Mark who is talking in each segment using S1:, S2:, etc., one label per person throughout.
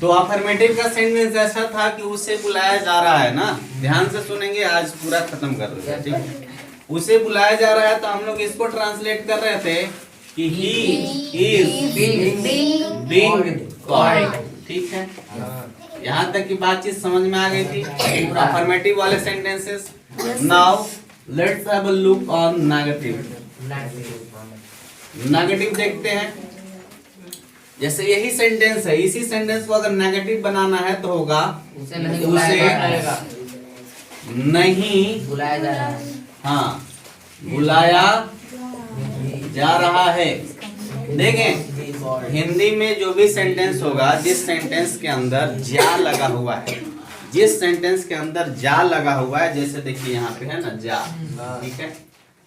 S1: तो अफर्मेटिव का सेंटेंस ऐसा था कि उसे बुलाया जा रहा है ना, ध्यान से सुनेंगे, आज पूरा खत्म कर रहे हैं, ठीक है। उसे बुलाया जा रहा है तो हम लोग इसको ट्रांसलेट कर रहे थे कि ही इज बीइंग कॉल्ड, ठीक है। यहाँ तक की बातचीत समझ में आ गई थी अफर्मेटिव वाले sentences. Now let's have a look on negative. Negative देखते हैं। जैसे यही सेंटेंस है, इसी सेंटेंस को अगर नेगेटिव बनाना है तो होगा
S2: उसे नहीं बुलाया जा रहा है।
S1: हाँ, बुलाया जा रहा है। देखें हिंदी में जो भी सेंटेंस होगा, जिस सेंटेंस के अंदर जा लगा हुआ है, जिस सेंटेंस के अंदर जा लगा हुआ है, जैसे देखिए यहाँ पे है ना जा, ठीक है,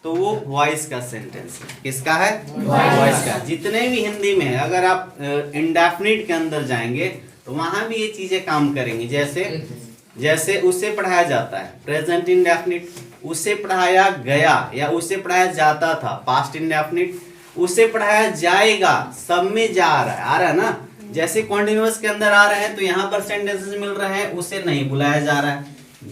S1: तो वो वॉइस का सेंटेंस है। किसका है? वॉइस का। जितने भी हिंदी में है, अगर आप इंडेफिनिट के अंदर जाएंगे तो वहां भी ये चीजें काम करेंगी। जैसे उसे पढ़ाया जाता है, प्रेजेंट इंडेफिनिट। उसे पढ़ाया गया या उसे पढ़ाया जाता था, पास्ट इंडेफिनिट। उसे पढ़ाया जाएगा, सब में जा आ रहा है ना। जैसे कॉन्टिन्यूअस के अंदर आ रहे हैं तो यहाँ पर सेंटेंसेस मिल रहे हैं, उसे नहीं बुलाया जा रहा है।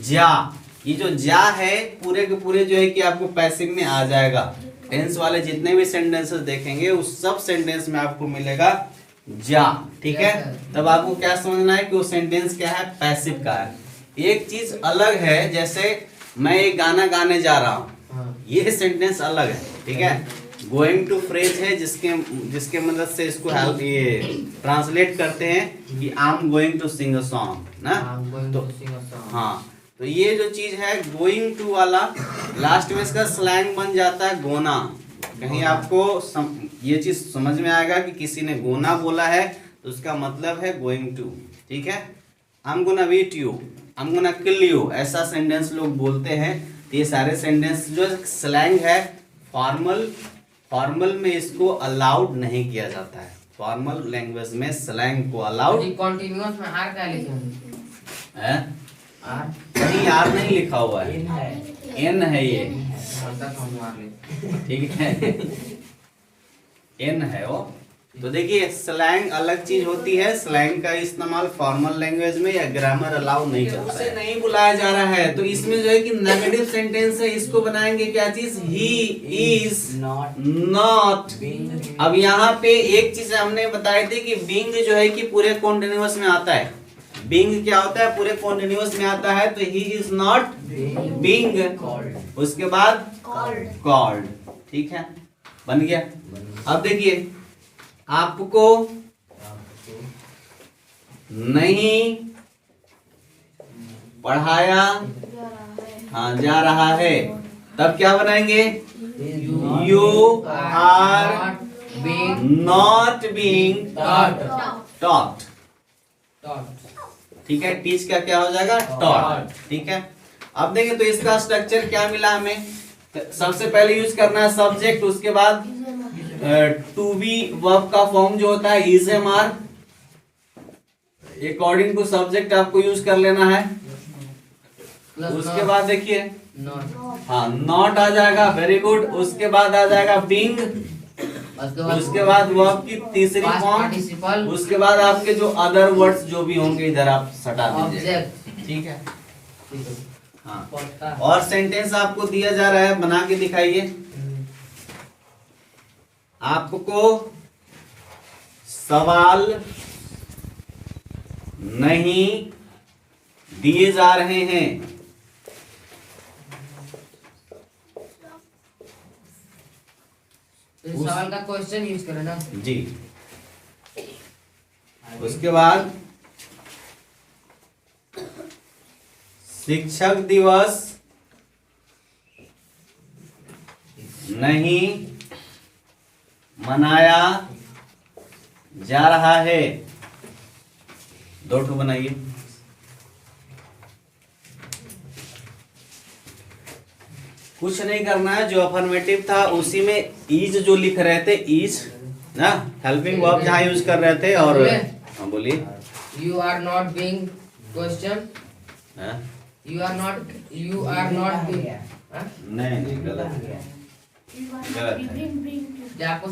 S1: जा, ये जो जा है पूरे के पूरे जो है कि आपको पैसिव में आ जाएगा। टेंस वाले जितने भी सेंटेंसेस देखेंगे उस सब सेंटेंस में आपको मिलेगा जा, ठीक है। तब आपको क्या समझना है कि वो सेंटेंस क्या है? पैसिव का है। एक चीज अलग है, जैसे मैं एक गाना गाने जा रहा हूँ, ये सेंटेंस अलग है, ठीक है। गोइंग टू फ्रेज है, जिसके मदद से इसको हेल्प ये ट्रांसलेट करते हैं कि I am going to sing a song ना। तो हाँ, तो ये जो चीज है गोइंग टू वाला, लास्ट में इसका स्लैंग बन जाता है गोना। कहीं आपको ये चीज समझ में आएगा कि किसी ने गोना बोला है तो उसका मतलब है गोइंग टू, ठीक है। I am gonna beat you, I am gonna kill you, ऐसा सेंटेंस लोग बोलते हैं। तो ये सारे सेंटेंस जो स्लैंग है, फॉर्मल में इसको अलाउड नहीं किया जाता है। फॉर्मल लैंग्वेज में स्लैंग को अलाउड।
S2: कॉन्टिन्यूअस में आर क्या लिखे
S1: है? कहीं आर नहीं लिखा हुआ है, एन है ये, ठीक है, एन है वो। तो देखिए स्लैंग अलग चीज होती है, स्लैंग का इस्तेमाल फॉर्मल लैंग्वेज में या ग्रामर अलाउ नहीं करता है। उसे नहीं बुलाया जा रहा है तो इसमें जो है कि नेगेटिव सेंटेंस है, इसको बनाएंगे क्या चीज? He is not. अब यहाँ पे एक चीज हमने बताई थी कि बीइंग जो है कि पूरे कॉन्टिन्यूअस में आता है। बीइंग क्या होता है? पूरे कॉन्टिन्यूअस में आता है। तो ही इज नॉट बीइंग, उसके बाद कॉल्ड, ठीक है, बन गया। अब देखिए आपको नहीं पढ़ाया हाँ जा रहा है, तब क्या बनाएंगे? You are not being taught, ठीक है। टीच का क्या हो जाएगा? टॉट, ठीक है। अब देखिए तो इसका स्ट्रक्चर क्या मिला हमें। सबसे पहले यूज करना है सब्जेक्ट, उसके बाद टू बी वर्ब का फॉर्म जो होता है is am are, according to subject आपको यूज कर लेना है। उसके बाद देखिए हाँ नॉट आ जाएगा, वेरी गुड। उसके बाद आ जाएगा बीइंग, उसके बाद वर्ब की तीसरी फॉर्म, उसके बाद आपके जो अदर वर्ड्स जो भी होंगे इधर आप सटा दीजिए, ठीक है। हाँ, और सेंटेंस आपको दिया जा रहा है, बना के दिखाइए। आपको सवाल नहीं दिए जा रहे हैं,
S2: सवाल का क्वेश्चन यूज करें ना
S1: जी। उसके बाद शिक्षक दिवस नहीं मनाया जा रहा है, 2 ठो बनाइए। कुछ नहीं करना है, जो अफर्मेटिव था उसी में इज जो लिख रहे थे, इज ना हेल्पिंग वर्ब जहाँ यूज कर रहे थे। और हाँ बोलिए।
S2: You are not being question, you are not being,
S1: नहीं गलत है।
S2: आपको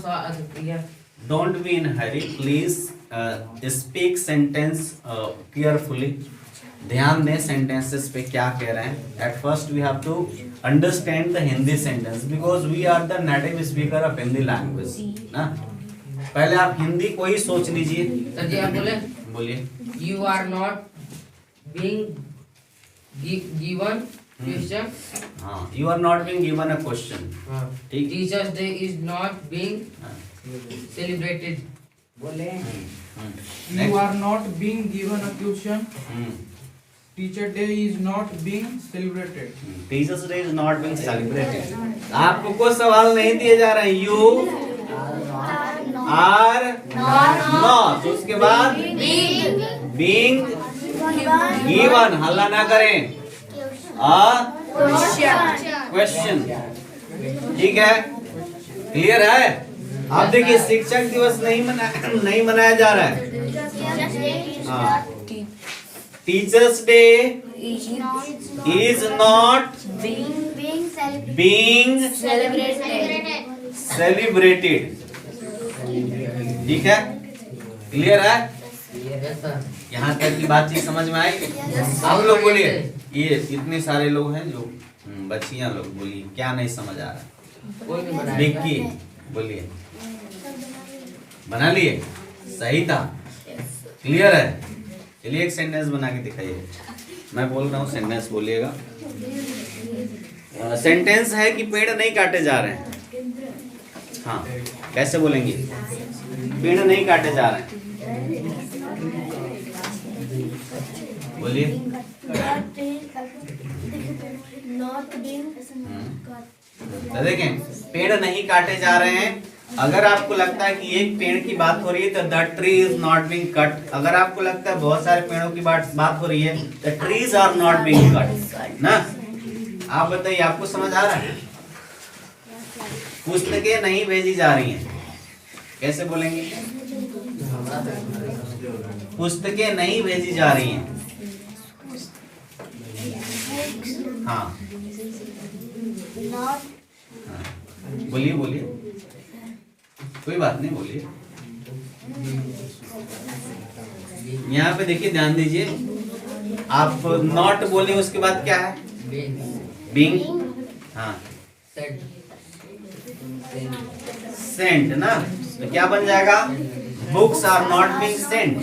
S1: don't be in hurry please speak sentence carefully, ध्यान दें सेंटेंसेस पे क्या कह रहे हैं। At first we have to understand the Hindi sentence because we are the native speaker of Hindi language ना। पहले आप हिंदी को ही सोच लीजिए।
S2: सर जी आप बोले,
S1: बोलिए।
S2: You are not being given question.
S1: हाँ, you are not being given a question. ठीक।
S2: Teachers day is not being celebrated.
S3: बोले
S4: You are not being given a question. Teacher Day is not being celebrated.
S1: Teachers day is not being celebrated. आपको कोई सवाल नहीं दिए जा रहे हैं। यू आर नॉट, उसके बाद बीइंग गिवन, हल्ला ना करें, अ क्वेश्चन। ठीक है, क्लियर है। आप देखिए शिक्षक दिवस नहीं मनाया जा रहा है। हाँ, teachers day is not being celebrated. ठीक है, क्लियर है।
S2: Yes sir.
S1: यहाँ तक की बातचीत समझ में आई? आप लोग बोलिए, ये इतने सारे लोग हैं जो बच्चियां लोग, बोलिए क्या नहीं समझ आ रहा।
S2: कोई नहीं बनाया।
S1: विक्की बोलिए, बना लिए? सही था, क्लियर है। चलिए एक सेंटेंस बना के दिखाइए। मैं बोल रहा हूँ सेंटेंस बोलिएगा। सेंटेंस है कि पेड़ नहीं काटे जा रहे हैं। हाँ, कैसे बोलेंगे? पेड़ नहीं काटे जा रहे हैं, बोलिए। तो देखें, पेड़ नहीं काटे जा रहे हैं। अगर आपको लगता है कि एक पेड़ की बात हो रही है तो the tree is not being cut. अगर आपको लगता है बहुत सारे पेड़ों की बात हो रही है, the trees are not being cut ना। आप बताइए, आपको समझ आ रहा है? पुस्तकें नहीं भेजी जा रही हैं, कैसे बोलेंगे? पुस्तकें नहीं भेजी जा रही हैं। हाँ, बोलिए बोलिए, कोई बात नहीं, बोलिए। यहाँ पे देखिए, ध्यान दीजिए। आप नॉट बोले, उसके बाद क्या है? बीइंग। हाँ, सेंट ना। तो क्या बन जाएगा? Books are not being sent.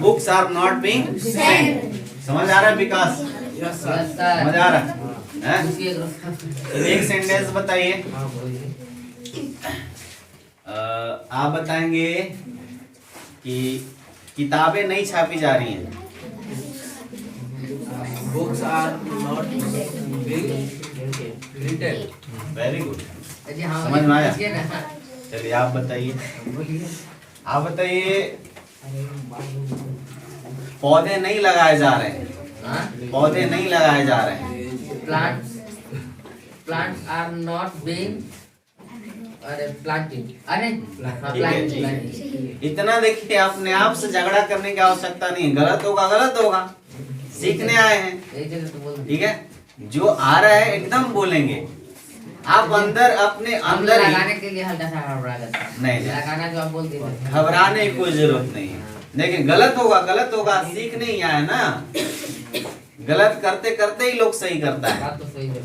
S1: Books are not being sent. समझ आ रहा है विकास? समझ आ रहा है? एक सेंटेंस बताइए। आप बताएंगे कि किताबें नहीं छापी जा रही हैं।
S3: books are not being printed.
S1: Very good,
S2: समझ
S1: समझ में आया?
S2: आया।
S1: चलिए आप बताइए। आप बताइए, पौधे नहीं लगाए जा रहे हैं। पौधे नहीं लगाए जा रहे हैं।
S2: प्लांट्स आर नॉट बीइंग, अरे प्लांटिंग, अरे हाँ, प्लांटिंग।
S1: इतना देखिए, अपने आप से झगड़ा करने की आवश्यकता नहीं है। गलत होगा, गलत होगा, सीखने आए हैं। ठीक है, जो आ रहा है एकदम बोलेंगे। आप अंदर अपने अंदर ही
S2: लगाने के लिए हल्का सा घबरा जाता है।
S1: नहीं,
S2: लगाना जो आप बोलते हैं,
S1: घबराने की कोई जरूरत नहीं है। देखिए, गलत होगा, गलत होगा, सीख नहीं आया ना। गलत करते करते ही लोग सही करता है।
S2: बात तो सही है।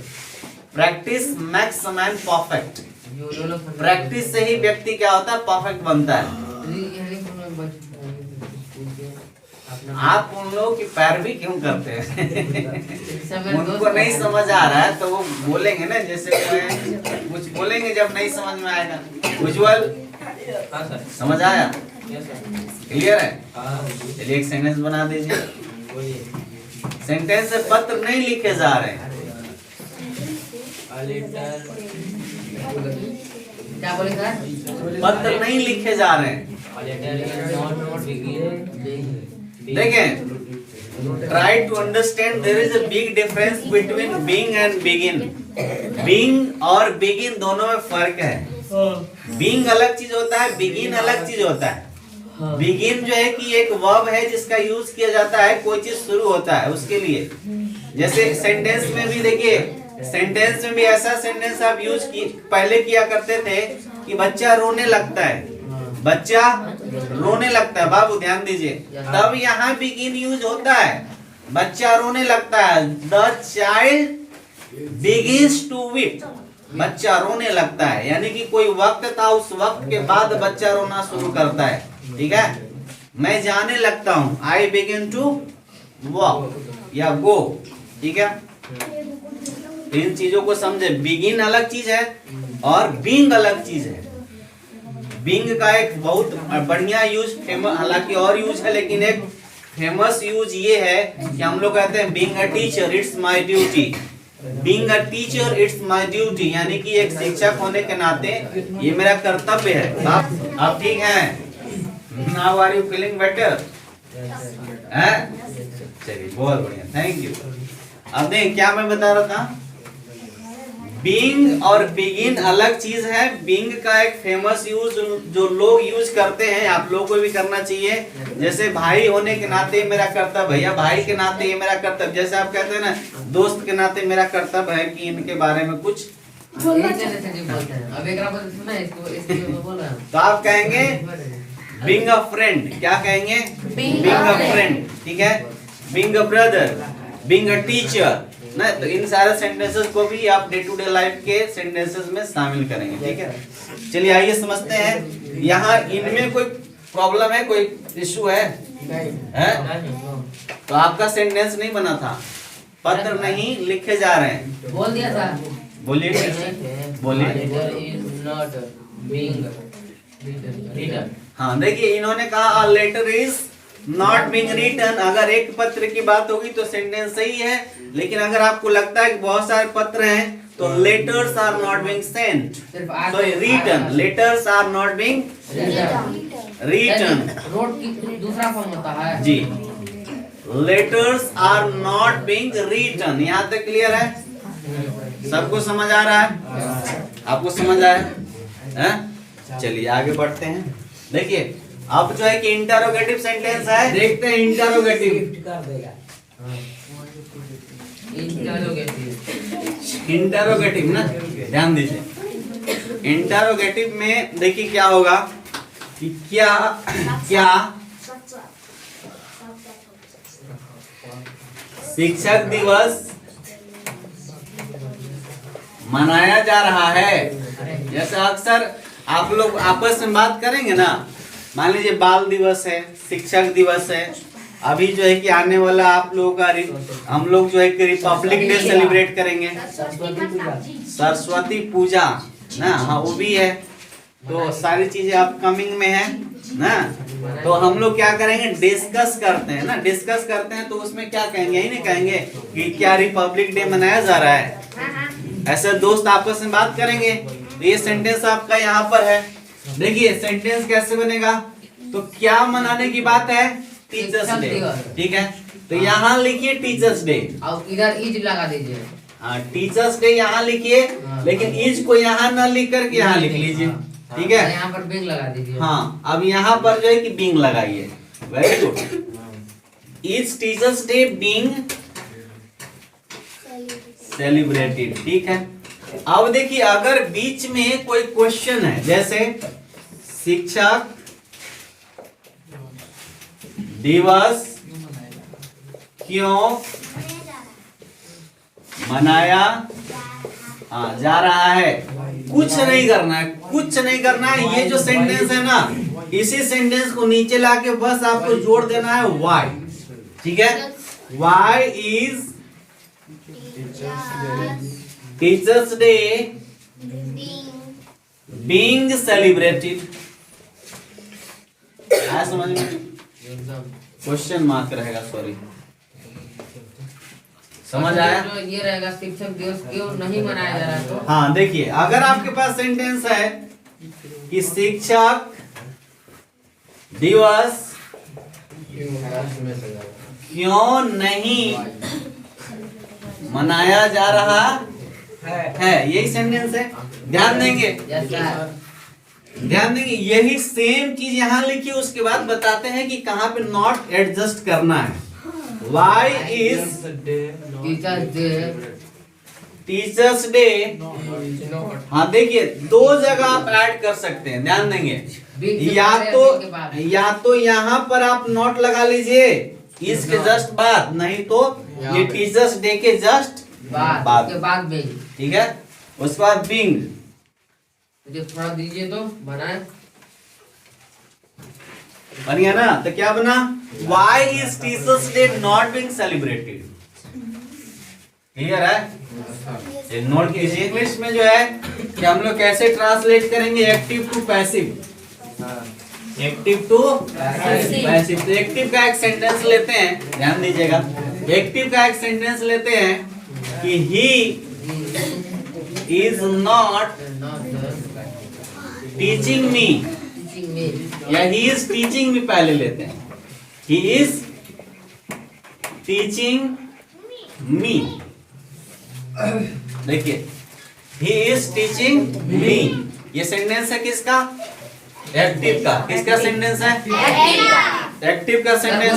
S1: Practice makes man perfect.
S2: जो लोग
S1: प्रैक्टिस से ही व्यक्ति क्या होता है? परफेक्ट बनता है। आप उन लोगों की पैरवी क्यों करते हैं? उनको नहीं समझ आ रहा है तो वो बोलेंगे ना, जैसे कुछ बोलेंगे जब नहीं समझ में आएगा। उज्जवल, समझ आया? क्लियर है? चलिए एक सेंटेंस बना दीजिए। सेंटेंस से पत्र नहीं लिखे जा रहे हैं।
S2: क्या बोले सर?
S1: पत्र नहीं लिखे जा रहे हैं। देखें, try to understand there is a big difference between being and begin. Being और बिगिन दोनों में फर्क है। बीइंग अलग चीज होता है, बिगिन अलग चीज होता है। बिगिन जो है कि एक वर्ब है जिसका यूज किया जाता है, कोई चीज शुरू होता है उसके लिए। जैसे सेंटेंस में भी देखिए, सेंटेंस में भी ऐसा सेंटेंस आप यूज पहले किया करते थे कि बच्चा रोने लगता है। बच्चा रोने लगता है, बाबू ध्यान दीजिए, तब यहाँ बिगिन यूज होता है। बच्चा रोने लगता है, the child begins to weep, बच्चा रोने लगता है, यानी कि कोई वक्त था, उस वक्त के बाद बच्चा रोना शुरू करता है। ठीक है, मैं जाने लगता हूँ, आई बिगिन टू वॉक या गो। ठीक है, इन चीजों को समझे, बिगिन अलग चीज है और बीइंग अलग चीज है। बीइंग का एक बहुत बढ़िया यूज, फेमस, हालांकि और यूज है, लेकिन एक फेमस यूज ये है कि हम लोग कहते हैं being a teacher it's my duty. Being a teacher it's my duty, यानी कि एक शिक्षक होने के नाते ये मेरा कर्तव्य है। आप ठीक हैं? Now are you feeling better? चलिए, बहुत बढ़िया, थैंक यू। अब देख क्या मैं बता रहा था, बीइंग और बिगिन अलग चीज है। बीइंग का एक फेमस यूज जो लोग यूज करते हैं, आप लोगों को भी करना चाहिए। जैसे भाई होने के नाते मेरा कर्तव्य, भैया भाई के नाते ये मेरा कर्तव्य, जैसे आप कहते हैं ना दोस्त के नाते मेरा कर्तव्य है कि इनके बारे में कुछ
S2: बोलते हैं। अब एक बात सुना है, इसको बोल रहा हूं।
S1: तो आप कहेंगे बीइंग अ फ्रेंड, क्या कहेंगे? Being a friend. ठीक है, being a brother, being a teacher ना, तो इन सारे सेंटेंसेस को भी आप डे टू डे लाइफ के सेंटेंसेस में शामिल करेंगे। ठीक है, चलिए आइए समझते हैं। यहाँ इनमें कोई प्रॉब्लम है, कोई इशू है? तो आपका सेंटेंस नहीं बना था, पत्र नहीं लिखे जा रहे हैं।
S2: बोल दिया था।
S1: बोलिए, बोलिए।
S2: Not being written.
S1: हाँ, देखिए इन्होंने कहा letter is not being written. अगर एक पत्र की बात होगी तो सेंटेंस सही है, लेकिन अगर आपको लगता है कि बहुत सारे पत्र हैं तो letters are not being sent, sorry written, letters are not being written.
S2: Road की दूसरा फॉर्म होता है
S1: जी, letters are not being written. यहाँ तक क्लियर है? सबको समझ आ रहा है? आपको समझ आया? चलिए आगे बढ़ते हैं। देखिए अब जो है कि इंटरोगेटिव सेंटेंस है, देखते हैं इंटरोगेटिव। इंटरोगेटिव ना, ध्यान दीजिए। इंटरोगेटिव में देखिए क्या होगा कि क्या क्या शिक्षक दिवस मनाया जा रहा है। जैसे अक्सर आप लोग आपस में बात करेंगे ना, मान लीजिए बाल दिवस है, शिक्षक दिवस है, अभी जो है कि आने वाला आप लोगों का हम लोग जो है कि रिपब्लिक डे सेलिब्रेट करेंगे, सरस्वती पूजा ना, हाँ वो भी है। तो सारी चीजें अपकमिंग में है ना, तो हम लोग क्या करेंगे, डिस्कस करते हैं ना, डिस्कस करते हैं तो उसमें क्या कहेंगे, यही नहीं कहेंगे कि क्या रिपब्लिक डे मनाया जा रहा है। ऐसे दोस्त आपस में बात करेंगे। तो ये सेंटेंस आपका यहाँ पर है। देखिए सेंटेंस कैसे बनेगा, तो क्या मनाने की बात है, टीचर्स डे। ठीक है, तो यहाँ लिखिए टीचर्स डे,
S2: और इधर इज लगा दीजिए।
S1: हाँ टीचर्स डे यहाँ लिखिए, लेकिन इज को यहाँ न लिख करके यहाँ लिख लीजिए। ठीक है,
S2: यहाँ पर बिंग लगा दीजिए।
S1: हाँ, अब यहाँ पर जो है कि बिंग लगाइए। Very good. Is teachers day being celebrated. ठीक है, अब देखिए अगर बीच में कोई क्वेश्चन है, जैसे शिक्षक दिवस क्यों मनाया जा रहा है, कुछ नहीं करना है, कुछ नहीं करना है। ये जो सेंटेंस है ना, इसी सेंटेंस को नीचे लाके बस आपको जोड़ देना है वाई। ठीक है, why is teachers day being celebrated. आया समझ में? क्वेश्चन मार्क रहेगा, सॉरी, समझ आया?
S2: ये रहेगा शिक्षक दिवस क्यों नहीं मनाया जा रहा है। तो
S1: हाँ देखिए, अगर आपके पास सेंटेंस है कि शिक्षक दिवस क्यों नहीं मनाया जा रहा है, यही सेंटेंस है। ध्यान देंगे, ध्यान देंगे, यही सेम चीज यहाँ लिखिए, उसके बाद बताते हैं कि कहाँ पे नॉट एडजस्ट करना है। Why is
S2: teachers day
S1: teachers day,
S2: Is not.
S1: हाँ देखिए दो जगह आप ऐड कर सकते हैं, ध्यान देंगे।
S2: Big से
S1: या
S2: पहले big के
S1: तो
S2: बाद।
S1: यहाँ पर आप नोट लगा लीजिए इसके जस्ट बाद, नहीं तो
S2: यहाँ
S1: ये
S2: पे।
S1: टीचर्स डे के जस्ट
S2: बाद उसके बाद बिग।
S1: ठीक है। उसके बाद बिंग,
S2: मुझे थोड़ा दीजिए तो बनाए।
S1: बन गया ना। तो क्या बना, why is teachers day not being celebrated. Clear है, ये नोट कीजिए। इंग्लिश में जो है कि हम लोग कैसे ट्रांसलेट करेंगे active to passive, active to passive. तो एक्टिव का एक सेंटेंस लेते हैं, ध्यान दीजिएगा। एक्टिव का एक सेंटेंस लेते हैं कि he is not teaching me,
S2: Teaching me.
S1: या ही इज टीचिंग मी पहले लेते हैं। ही इज टीचिंग मी, देखिए ही इज टीचिंग मी, ये सेंटेंस है किसका, एक्टिव का। किसका सेंटेंस है, एक्टिव का सेंटेंस।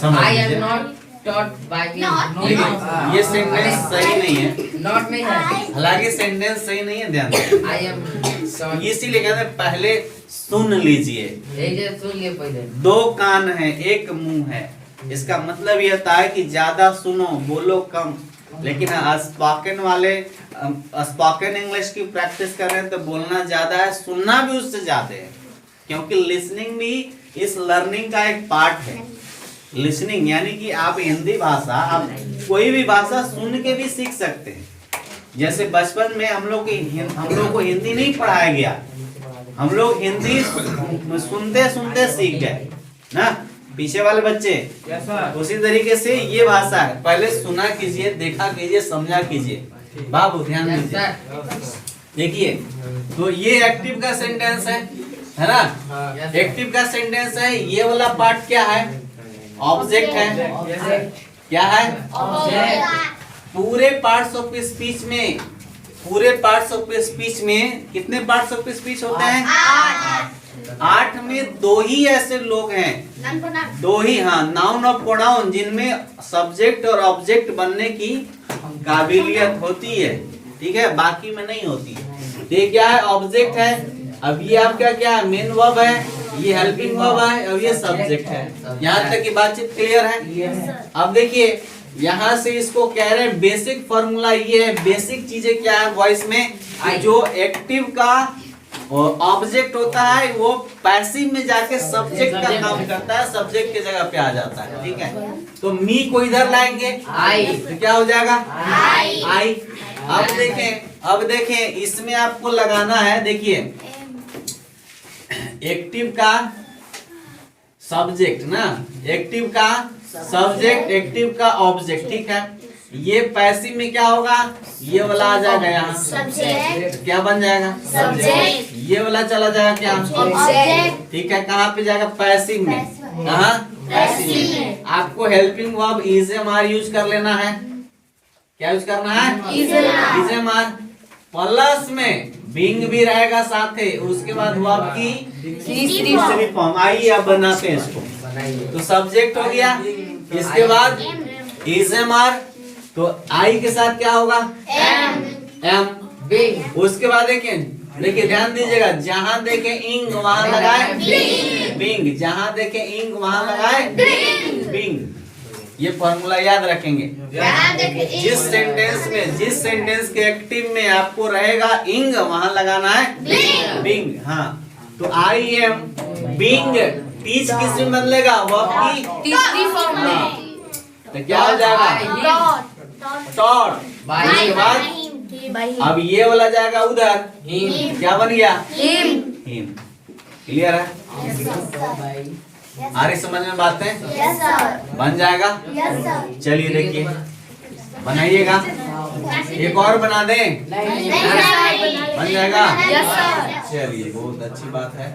S1: समझ
S2: I
S1: लीजिए।
S2: am not taught by me.
S1: देखिए ये सेंटेंस सही नहीं है,
S2: Not नहीं है।
S1: हालांकि सेंटेंस सही नहीं है, ध्यान दें।
S2: I am taught.
S1: इसीलिए कहते हैं पहले सुन लीजिए।
S2: यही जे सुन लिए पहले।
S1: दो कान है एक मुंह है, इसका मतलब ये होता है कि ज्यादा सुनो, बोलो कम। लेकिन स्पोकन वाले स्पोकन इंग्लिश की प्रैक्टिस कर रहे हैं तो बोलना ज्यादा है, सुनना भी उससे ज्यादा है, क्योंकि लिसनिंग भी इस लर्निंग का एक पार्ट है। लिसनिंग यानी कि आप हिंदी भाषा, आप कोई भी भाषा सुन के भी सीख सकते हैं। जैसे बचपन में हम लोग को हिंदी नहीं पढ़ाया गया, हम लोग हिंदी सुनते सुनते सीख गए ना, पीछे वाले बच्चे। उसी तरीके से ये भाषा है, पहले सुना कीजिए, देखा कीजिए, समझा कीजिए। बाबू ध्यान
S2: Yes,
S1: दीजिए,
S2: sir.
S1: देखिए। तो ये एक्टिव का सेंटेंस है ना।
S2: Yes, sir.
S1: एक्टिव का सेंटेंस है, ये वाला पार्ट क्या है, ऑब्जेक्ट है। क्या है, पूरे पार्ट्स ऑफ स्पीच में, पूरे पार्ट्स ऑफ स्पीच में कितने पार्ट्स ऑफ स्पीच होते हैं, 8 में 2 ही ऐसे लोग हैं, 2 ही, हाँ, नाउन और प्रोनाउन, जिनमें सब्जेक्ट और ऑब्जेक्ट बनने की काबिलियत होती है। ठीक है, बाकी में नहीं होती है। ये क्या है, ऑब्जेक्ट है। अब ये आपका क्या है, मेन वर्ब है, ये हेल्पिंग वर्ब है, और ये सब्जेक्ट है। यहाँ तक की बातचीत क्लियर है। अब देखिए यहाँ से इसको कह रहे हैं बेसिक फॉर्मूला ये है, बेसिक चीजें क्या है वॉइस में, जो एक्टिव का ऑब्जेक्ट होता है वो पैसिव में जाके सब्जेक्ट का काम करता है, सब्जेक्ट की जगह पे आ जाता है। ठीक है, तो मी को इधर लाएंगे,
S2: आई,
S1: तो क्या हो जाएगा, आई। अब देखें इसमें आपको लगाना है, देखिए एक्टिव का सब्जेक्ट ना, एक्टिव का सब्जेक्ट, एक्टिव का ऑब्जेक्ट। ठीक है, ये पैसिव में क्या होगा, ये वाला आ जाएगा यहाँ,
S5: सब्जेक्ट,
S1: क्या बन जाएगा,
S5: सब्जेक्ट,
S1: ये वाला चला जाएगा क्या,
S5: ऑब्जेक्ट।
S1: ठीक है, कहाँ पे जाएगा, पैसिव में। कहाँ, पैसिव में। आपको helping verb is am are use कर लेना है। क्या यूज करना है, इज एम आर। प्लस में बिंग भी रहेगा साथ ही, उसके बाद वर्ब की तीसरी फॉर्म। आइए अब बनाते हैं इसको। तो सब्जेक्ट हो गया, इसके बाद इज एम आर, तो आई के साथ क्या होगा, एम।
S2: बिग,
S1: उसके बाद देखिए ध्यान दीजिएगा, जहां देखे इंग वहां लगाए बिंग, जहां देखे इंग वहां लगाए बिंग। ये फॉर्मूला याद रखेंगे। जिस सेंटेंस के एक्टिव में आपको रहेगा इंग, वहां लगाना है बिंग। हाँ, तो आई एम बिंग टीच किस में बदलेगा, वर्ब की
S5: तीसरी फॉर्म
S1: हाँ,
S5: में।
S1: तो क्या हो जाएगा, टॉट। उसके बाद अब ये वाला जाएगा उधर, क्या बन गया, हिम। क्लियर है, आ रही समझ में बातें, बन जाएगा। चलिए देखिए बनाइएगा, एक और बना दें, बन जाएगा। चलिए बहुत अच्छी बात है।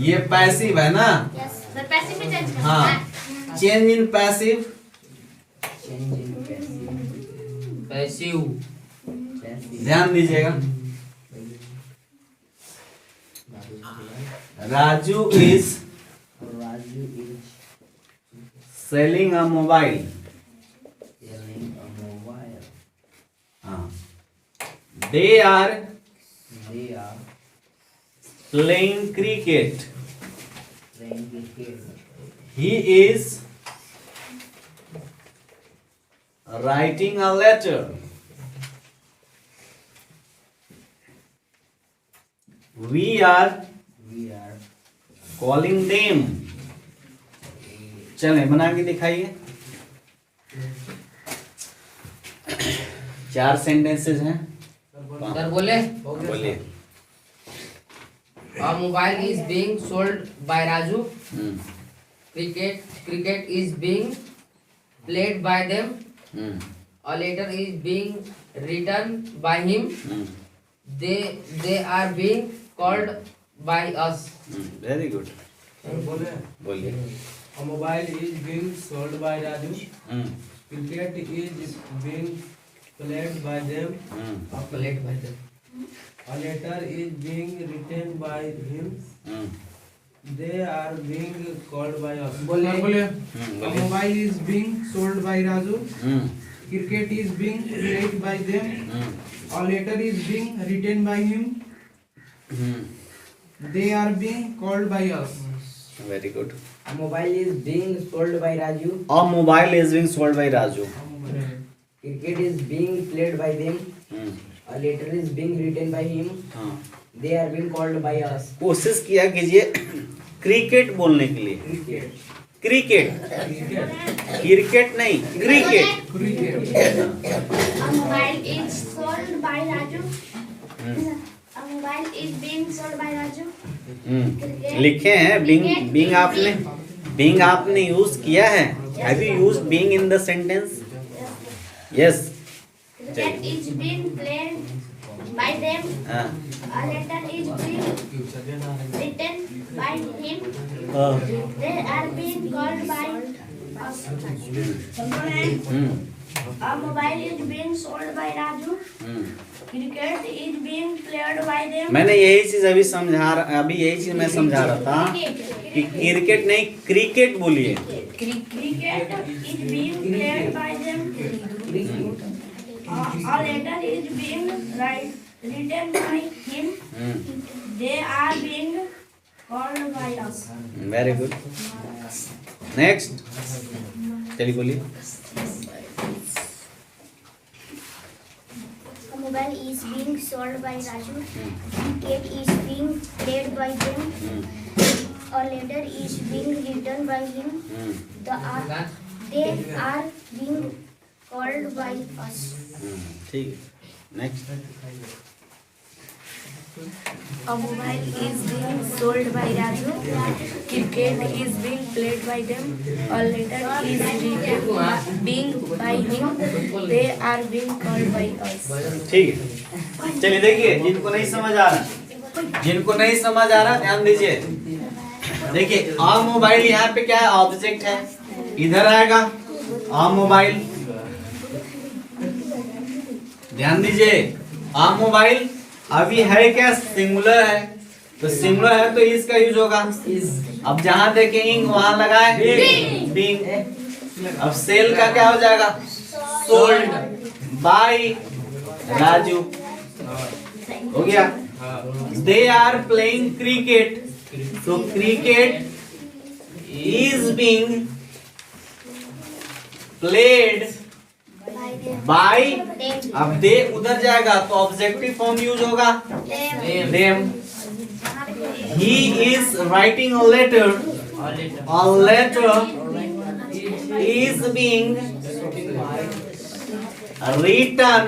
S1: ये पैसिव है ना, हाँ, चेंज इन पैसिव,
S2: पैसिव,
S1: ध्यान दीजिएगा। Raju is selling a mobile. They are
S3: They are
S1: playing cricket.
S3: playing cricket.
S1: He is writing a letter. We are
S3: We are
S1: calling them. चलें बना के दिखाइए। 4 सेंटेंसेस हैं।
S2: सर बोले
S1: बोलिए।
S2: A mobile is being sold by Raju.
S1: Hmm,
S2: Cricket is being played by them.
S1: Hmm,
S2: A letter is being written by him.
S1: Hmm,
S2: They are being called by us.
S1: Very good.
S3: बोले
S1: बोलिए।
S3: A mobile is being sold by Raju.
S1: Hmm,
S3: Cricket is being played by them.
S1: Hmm,
S2: Played by them.
S3: A letter is being written by him.
S1: Hmm,
S3: They are being called by us.
S4: Sir बोले
S1: बोलिए।
S4: A mobile is being sold by Raju.
S1: Hmm,
S4: Cricket is being played by them.
S1: Hmm,
S4: A letter is being written by him.
S1: Hmm,
S4: They are being called by us.
S1: Very good.
S3: A mobile is being sold by Raju.
S1: A mobile is being sold by Raju.
S3: Cricket is being played by them.
S1: Hmm,
S3: A letter is being written by him.
S1: हाँ,
S3: They are being called by us.
S1: कोशिश किया कीजिए cricket बोलने के लिए।
S3: Cricket.
S1: Cricket,
S3: Cricket.
S1: Cricket नहीं, cricket.
S5: A mobile is sold by Raju.
S1: Hmm,
S5: A mobile is being sold by Raju.
S1: लिखे हैं बीइंग आपने यूज किया है। Have you used being in the sentence? Yes.
S5: Cricket is being played by them.
S1: हाँ,
S5: A letter is being written by him. They are being called by us. A mobile is being sold by Raju. Cricket is being played by them.
S1: मैंने यही चीज अभी यही चीज मैं समझा रहा था कि क्रिकेट नहीं, क्रिकेट बोलिए।
S5: Cricket is being played by them. A letter is being written by him. They are being called by us.
S1: Very good. Next, चलिए बोलिए।
S5: A mobile is being sold by Raju. Cricket is being played by them. A letter is being written by him. They are being called by us.
S1: ठीक है। Next,
S6: A mobile is being sold by Raju. Cricket is being played by them. A letter is written being by him. They are being called by us.
S1: ठीक है। चलिए देखिए, जिनको नहीं समझ आ रहा ध्यान दीजिए। देखिए, आ मोबाइल यहाँ पे क्या है? ऑब्जेक्ट है। इधर आएगा आ मोबाइल। ध्यान दीजिए, आ मोबाइल अभी है क्या? सिंगुलर है। तो सिंगुलर है तो इसका यूज होगा। अब जहां देखेंगे वहां लगाए बीइंग। अब सेल का क्या हो जाएगा? Sold by Raju. हो गया। दे आर प्लेइंग क्रिकेट, तो cricket is being played by. अब दे उधर जाएगा तो ऑब्जेक्टिव फॉर्म यूज होगा them. He is writing a letter, a letter is being written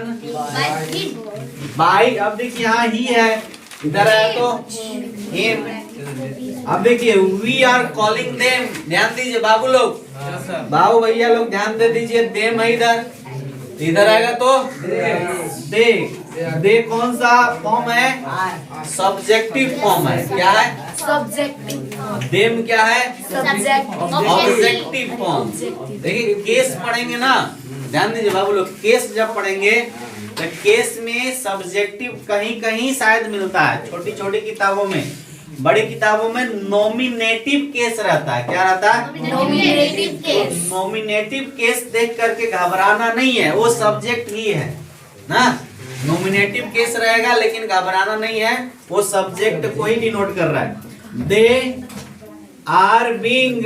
S1: by. अब देखिए यहाँ ही है, इधर है तो हिम। अब देखिए, वी आर कॉलिंग देम। ध्यान दीजिए बाबू लोग, बाबू भैया लोग ध्यान दे दीजिए। देम है इधर आएगा तो दे कौन सा फॉर्म है? सब्जेक्टिव फॉर्म है। क्या है?
S6: Subjective.
S1: देम क्या है?
S6: Subject.
S1: Objective form. देखिए केस पढ़ेंगे ना, ध्यान दीजिए बाबू लोग, केस जब पढ़ेंगे तो केस में सब्जेक्टिव कहीं कहीं शायद मिलता है, छोटी छोटी किताबों में। बड़ी किताबों में नॉमिनेटिव केस रहता है। क्या रहता है?
S5: Nominative case.
S1: नॉमिनेटिव केस देख करके घबराना नहीं है, वो सब्जेक्ट ही है ना। नॉमिनेटिव केस रहेगा, लेकिन घबराना नहीं है, वो सब्जेक्ट को ही डिनोट कर रहा है। They are being,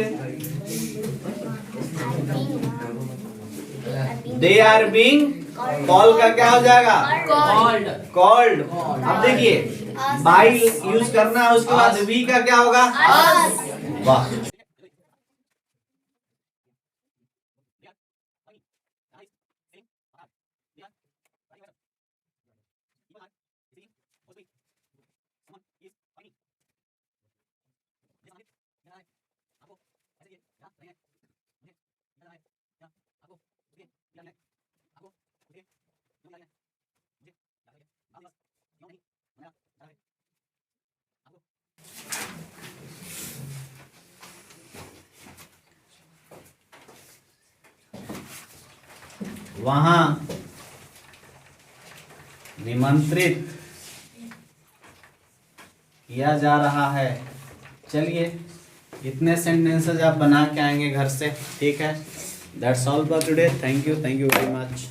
S1: they are being call का क्या हो जाएगा? कॉल्ड। अब देखिए बाई यूज करना है, उसके बाद वी का क्या होगा? वाह, वहां निमंत्रित किया जा रहा है। चलिए इतने सेंटेंसेस आप बना के आएंगे घर से, ठीक है। That's all for today. Thank you very much.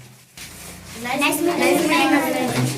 S5: Nice meeting you.